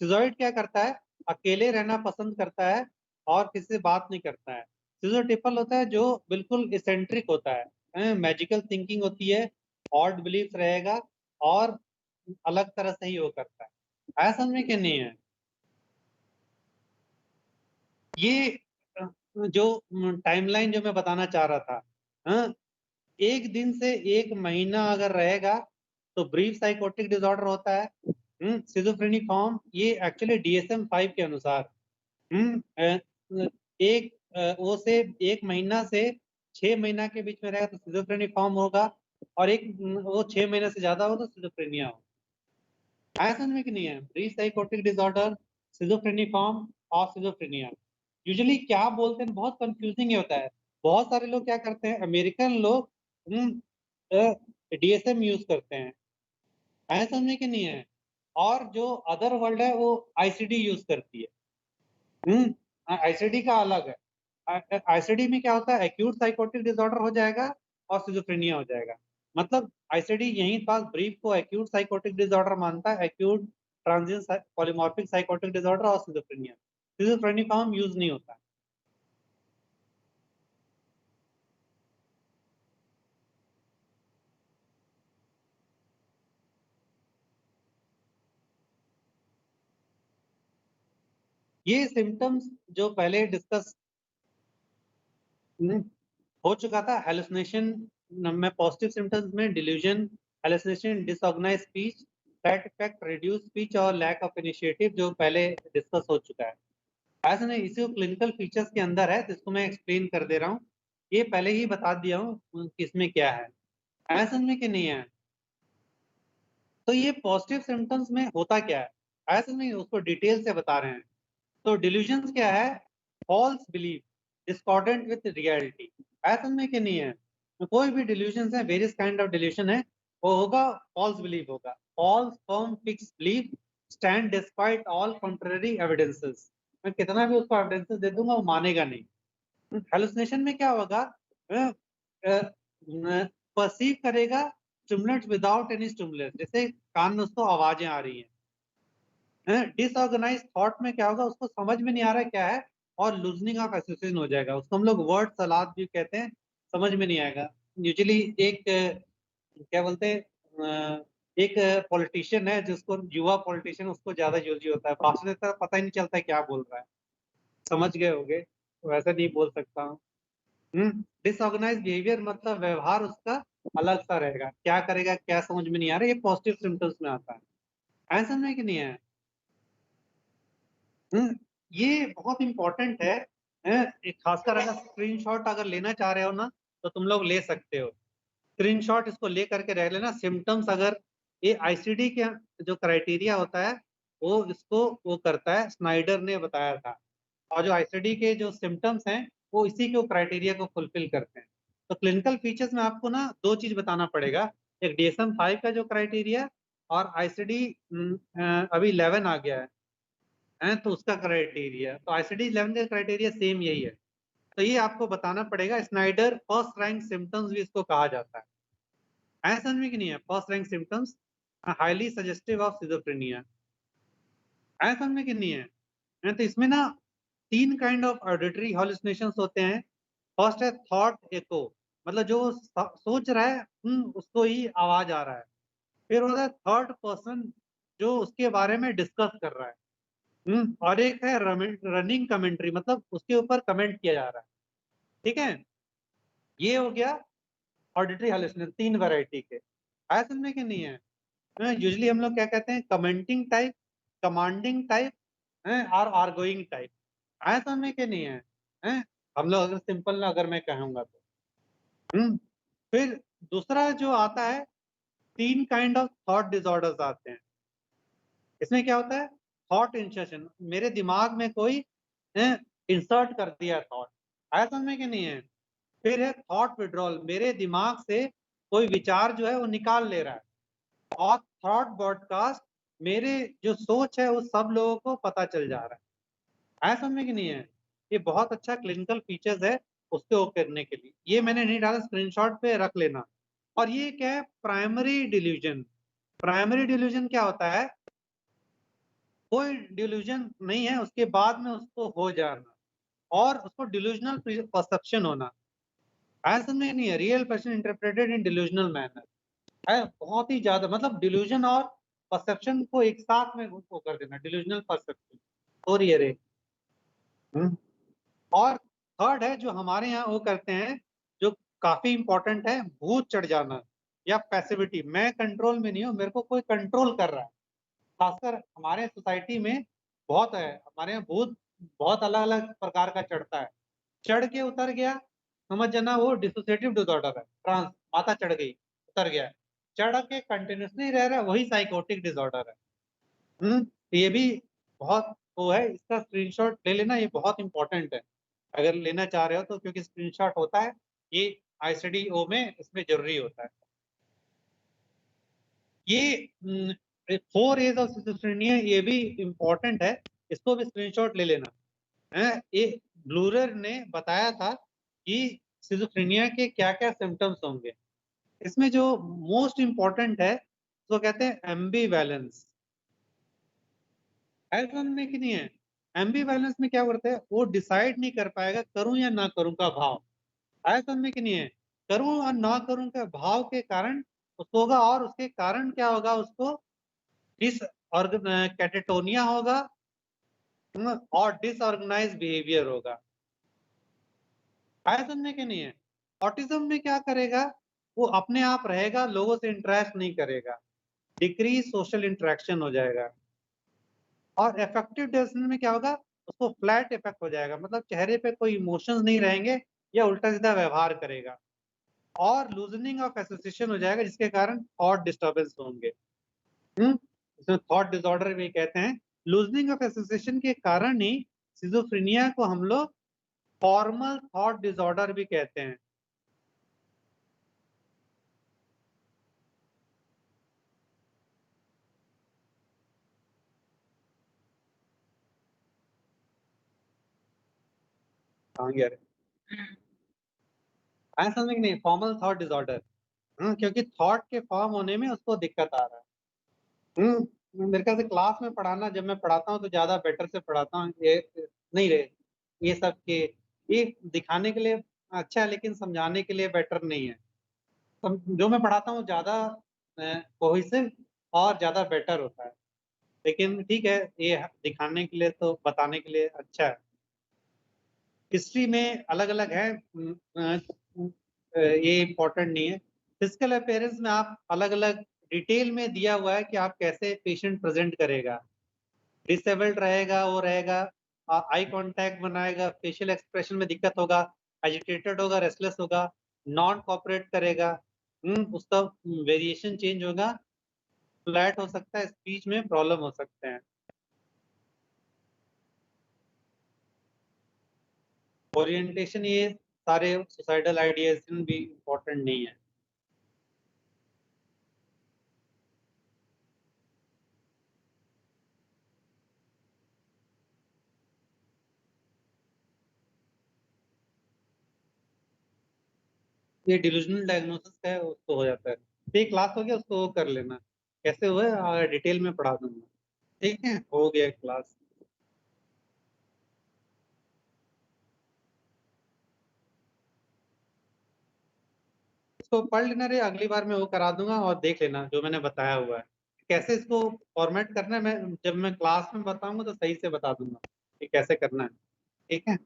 सिजोइड क्या करता है, अकेले रहना पसंद करता है और किसी से बात नहीं करता है। सिजोटिपल होता है जो बिल्कुल इसेंट्रिक होता है, मैजिकल थिंकिंग होती है, ऑड बिलीफ रहेगा और अलग तरह से ही वो करता है। ऐसा में कि नहीं है। ये जो टाइमलाइन जो मैं बताना चाह रहा था, हाँ, एक दिन से एक महीना अगर रहेगा तो ब्रीफ साइकोटिक डिसऑर्डर होता है। सिजोफ्रेनिक ये एक्चुअली DSM-5 के अनुसार एक वो से 1 महीना से 6 महीना के बीच में रहेगा तो सिजोफ्रेनिक फॉर्म होगा, और एक वो 6 महीने से ज्यादा हो तो सिजोफ्रेनिया हो। ऐसा समझ में कि नहीं है, brief psychotic disorder, schizophrenic form और सिजोफ्रेनिया। यूजुअली क्या बोलते हैं, बहुत कंफ्यूजिंग ही होता है। बहुत सारे लोग क्या करते हैं, अमेरिकन लोग DSM यूज करते हैं, ऐसा समझने की नहीं है। और जो अदर वर्ल्ड है वो ICD यूज करती है। ICD का अलग है। ICD में क्या होता है, एक्यूट साइकोटिक डिसऑर्डर हो जाएगा और सिजोफ्रेनिया हो जाएगा। मतलब ICD यहीं पास ब्रीफ को एक्यूट साइकोटिक डिसऑर्डर मानता है, acute transient polymorphic psychotic disorder और सिजोफ्रेनिया। सिजोफ्रेनिक फॉर्म यूज नहीं होता। ये सिम्टम्स जो पहले डिस्कस हो चुका था, हेलुसिनेशन में पॉजिटिव सिम्टम्स में delusion, hallucination, disorganise speech, side effect, reduce speech और लैक ऑफ इनिशिएटिव, जो पहले डिस्कस हो चुका है। ऐसा नहीं, इसी क्लिनिकल फीचर्स के अंदर है जिसको मैं एक्सप्लेन कर दे रहा हूँ। ये पहले ही बता दिया हूँ किसमें क्या है, ऐसा में कि नहीं है। तो ये पॉजिटिव सिम्टम्स में होता क्या है, ऐसा नहीं, उसको डिटेल से बता रहे हैं। तो डिल्यूजन क्या है, false belief discordant with reality, ऐसा में कि नहीं है। तो कोई भी डिल्यूजन है, वेरियस काइंड ऑफ डिल्यूजन है, वो होगा फॉल्स बिलीफ होगा। False firm fix belief stand despite all contrary evidences, मैं कितना भी उसको एविडेंसेस दे दूंगा वो मानेगा नहीं। हेलुसिनेशन में क्या होगा, परसीव करेगा स्टिमुलेंट्स विदाउट एनी स्टिमुलेंस, जैसे कान में उसको आवाजें आ रही हैं। डिसऑर्गेनाइज थॉट में क्या होगा, उसको समझ में नहीं आ रहा है क्या है, और लूजनिंग ऑफ एसोसिएशन हो जाएगा, उसको हम लोग वर्ड सलाद भी कहते हैं, समझ में नहीं आएगा। यूजुअली एक क्या बोलते हैं, एक पॉलिटिशियन है जिसको, युवा पॉलिटिशियन, उसको ज्यादा यूज होता है, भाषण देता है पता ही नहीं चलता है क्या बोल रहा है। समझ गए होगे, तो वैसा नहीं बोल सकता हूँ। डिसऑर्गेनाइज बिहेवियर मतलब व्यवहार उसका अलग सा रहेगा, क्या करेगा क्या समझ में नहीं आ रहा, ये पॉजिटिव सिम्टम्स में आता है, ऐसा में कि नहीं है। ये बहुत इंपॉर्टेंट है। एक खासकर अगर स्क्रीनशॉट अगर लेना चाह रहे हो ना, तो तुम लोग ले सकते हो स्क्रीनशॉट, इसको ले करके रह लेना। सिम्टम्स अगर ये ICD के जो क्राइटेरिया होता है वो इसको वो करता है, स्नाइडर ने बताया था। और जो ICD के जो सिम्टम्स हैं वो इसी के क्राइटेरिया को फुलफिल करते हैं। तो क्लिनिकल फीचर्स में आपको ना दो चीज बताना पड़ेगा, एक DSM-5 का जो क्राइटेरिया, और ICD अभी 11 आ गया है तो उसका क्राइटेरिया। तो ICD-11 का क्राइटेरिया सेम यही है। तो ये आपको बताना पड़ेगा। स्नाइडर फर्स्ट रैंक सिम्टम्स भी इसको कहा जाता है, ऐसा समझ में कि नहीं है, first rank symptoms highly suggestive of schizophrenia, ऐसा समझ में कि नहीं है। तो इसमें ना 3 काइंड ऑफ ऑडिटरी हॉल्यूसिनेशंस होते हैं। फर्स्ट है थॉट एको, मतलब जो सोच रहा है उसको ही आवाज आ रहा है। फिर होता है थर्ड पर्सन, जो उसके बारे में डिस्कस कर रहा है। और एक है रनिंग कमेंट्री, मतलब उसके ऊपर कमेंट किया जा रहा है। ठीक है, ये हो गया ऑडिटरी हेलुसिनेशन, 3 वैरायटी के, ऐसा समझने के नहीं है। यूजुअली हम लोग क्या कहते हैं, कमेंटिंग टाइप, कमांडिंग टाइप और आर्गोइंग टाइप, ऐसा समझने के नहीं है। हैं? हम लोग अगर सिंपल ना अगर मैं कहूंगा तो फिर दूसरा जो आता है, 3 काइंड ऑफ थॉट डिसऑर्डर्स आते हैं। इसमें क्या होता है, थॉट इंसर्शन, मेरे दिमाग में कोई इंसर्ट कर दिया थॉट, ऐसा समझने के नहीं है। फिर है थॉट विड्रॉल, मेरे दिमाग से कोई विचार जो है वो निकाल ले रहा है। और थॉट ब्रॉडकास्ट, मेरे जो सोच है वो सब लोगों को पता चल जा रहा है, ऐसा समझने की नहीं है। ये बहुत अच्छा क्लिनिकल फीचर्स है उसके वो करने के लिए। ये मैंने नहीं डाला, स्क्रीनशॉट पे रख लेना। और ये क्या है, प्राइमरी डिल्यूजन। प्राइमरी डिल्यूजन क्या होता है, कोई डिल्यूजन नहीं है, उसके बाद में उसको हो जाना और उसको डिल्यूजनल परसेप्शन होना, ऐसा नहीं है। रियल पर्सन इंटरप्रेटेड इन डिल्यूजनल मैनर है, बहुत ही ज्यादा, मतलब डिल्यूजन और परसेप्शन को एक साथ में उसको कर देना, डिल्यूजनल परसेप्शन और ये रे। और थर्ड है जो हमारे यहाँ वो करते हैं, जो काफी इंपॉर्टेंट है, भूत चढ़ जाना या पैसिविटी। मैं कंट्रोल में नहीं हूँ, मेरे को कोई कंट्रोल कर रहा है। खासकर हमारे सोसाइटी में बहुत है, हमारे यहाँ भूत बहुत अलग अलग प्रकार का चढ़ता है। चढ़ के उतर गया, समझ जाना वो डिसोसिएटिव डिसऑर्डर है, ट्रांस, माता चढ़ गई उतर गया, चढ़ के कंटिन्यूसली रह रहा है, वही साइकोटिक डिसऑर्डर है। ये भी बहुत वो है, इसका स्क्रीनशॉट ले लेना, ये बहुत इंपॉर्टेंट है अगर लेना चाह रहे हो तो, क्योंकि स्क्रीनशॉट होता है ये आईसीडी-ओ में, इसमें जरूरी होता है। ये 4 एज ऑफ सिजोफ्रेनिया, ये भी इम्पोर्टेंट है, इसको भी स्क्रीनशॉट ले लेना है। ये ब्लूरर ने बताया था कि सिजोफ्रेनिया के क्या-क्या सिम्पटम्स होंगे। इसमें जो मोस्ट इम्पोर्टेंट है उसको कहते हैं एम्बिवैलेंस। है समझ में कि नहीं है? एम्बिवैलेंस में क्या करते हैं, वो डिसाइड नहीं कर पाएगा करूं या ना करूं का भाव। आया समझ में कि नहीं है? करूं और ना करूं का भाव के कारण उसको होगा, और उसके कारण क्या होगा, उसको डिस कैटेटोनिया होगा और डिसऑर्गेनाइज बिहेवियर होगा। आया समझ में कि नहीं है? ऑटिज्म में क्या करेगा, वो अपने आप रहेगा, लोगों से इंटरेक्ट नहीं करेगा, डिक्रीज सोशल इंटरेक्शन हो जाएगा। और अफेक्टिव डिसऑर्डर में क्या होगा, उसको फ्लैट इफेक्ट हो जाएगा, मतलब चेहरे पे कोई इमोशंस नहीं रहेंगे या उल्टा-सीधा व्यवहार करेगा। और लूजनिंग ऑफ एसोसिएशन हो जाएगा, जिसके कारण थॉट डिस्टर्बेंस होंगे। इसमें थॉट डिसऑर्डर भी कहते हैं। लूजनिंग ऑफ एसोसिएशन के कारण ही सिजोफ्रेनिया को हम लोग फॉर्मल थॉट डिसऑर्डर भी कहते हैं। हाँ यार, समझ में कि नहीं, फॉर्मल थॉट डिसऑर्डर, क्योंकि थॉट के फॉर्म होने में उसको दिक्कत आ रहा है। मेरे ख्याल से क्लास में पढ़ाना, जब मैं पढ़ाता हूँ तो ज्यादा बेटर से पढ़ाता हूँ, ये नहीं रहे ये सब के, ये दिखाने के लिए अच्छा है लेकिन समझाने के लिए बेटर नहीं है। जो मैं पढ़ाता हूँ ज्यादा कोहेसिव और ज्यादा बेटर होता है, लेकिन ठीक है, ये दिखाने के लिए तो, बताने के लिए अच्छा है। हिस्ट्री में अलग अलग है, ये इम्पोर्टेंट नहीं है। फिजिकल अपीयरेंस में आप अलग अलग डिटेल में दिया हुआ है कि आप कैसे पेशेंट प्रेजेंट करेगा, डिसेबल्ड रहेगा, वो रहेगा, आई कांटेक्ट बनाएगा, फेशियल एक्सप्रेशन में दिक्कत होगा, एजिटेटेड होगा, रेस्टलेस होगा, नॉन कोऑपरेट करेगा, उसका वेरिएशन चेंज होगा, फ्लैट हो सकता है, स्पीच में प्रॉब्लम हो सकते हैं। ओरिएंटेशन, ये सारे सुसाइडल आइडिएशन भी इम्पोर्टेंट नहीं है। ये डिल्यूजनल डायग्नोसिस है, उसको हो जाता है। तो एक क्लास हो गया, उसको वो कर लेना, कैसे हुआ डिटेल में पढ़ा दूंगा। ठीक है, हो गया क्लास। इसको पढ़ लेना रे, अगली बार मैं वो करा दूंगा, और देख लेना जो मैंने बताया हुआ है कैसे इसको फॉर्मेट करना है। मैं जब मैं क्लास में बताऊंगा तो सही से बता दूंगा कि कैसे करना है। ठीक है।